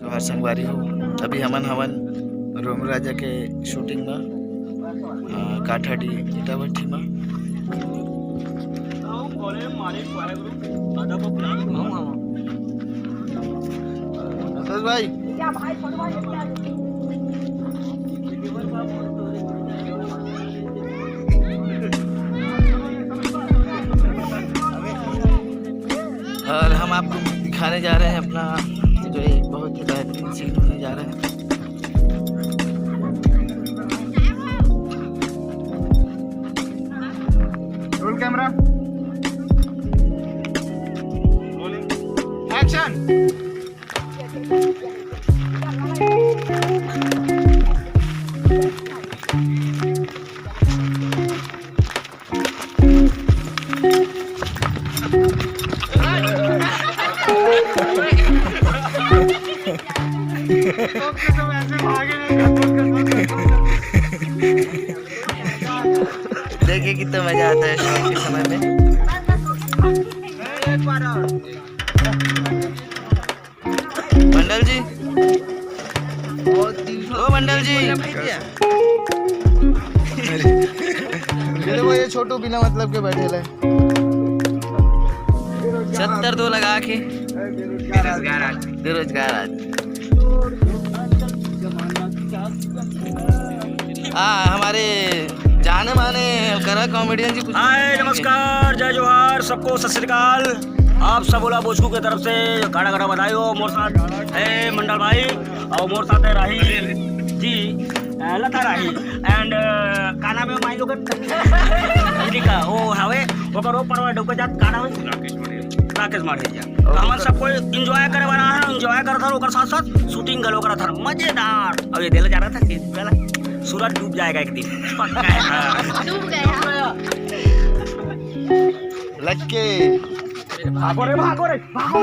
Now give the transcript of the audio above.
जोहार संगवारी हो। अभी हमन हवन रोम राजा के शूटिंग में काठाडी इटाभट्टी में। संतोष भाई और हम आपको दिखाने जा रहे हैं अपना जो एक बहुत ही बेहतरीन सीन होने जा रहा है। Roll camera, action. देखिए कितना मजा आता है शाम के समय में। मंडल जी, ओ मंडल जी, वो ये छोटू बिना मतलब के बैठे रहे 72 लगा के बेरोजगार आदमी। हमारे जाने माने करा कॉमेडियन जी। हाय नमस्कार, जय जोहार, सबको सत श्री अकाल। आप सब बोला बोचकू की तरफ से गाड़ा गाड़ा बधाई हो। मोर साथ है मंडल भाई और मोर साथ है राही जी, लता राही एंड काना में माई लोग का ओ हवे ओकर ऊपर डुक जात काना में राकेश माढ़ेजा। तो हमन सब कोई एंजॉय करे वाला है, एंजॉय करत हर ओकर साथ साथ शूटिंग गलो करत हर मजेदार। अब ये दिल जा रहा था कि पहला सूरज डूब जाएगा एक दिन, पक्का है। डूब गया। लग के भागो रे भागो रे भागो।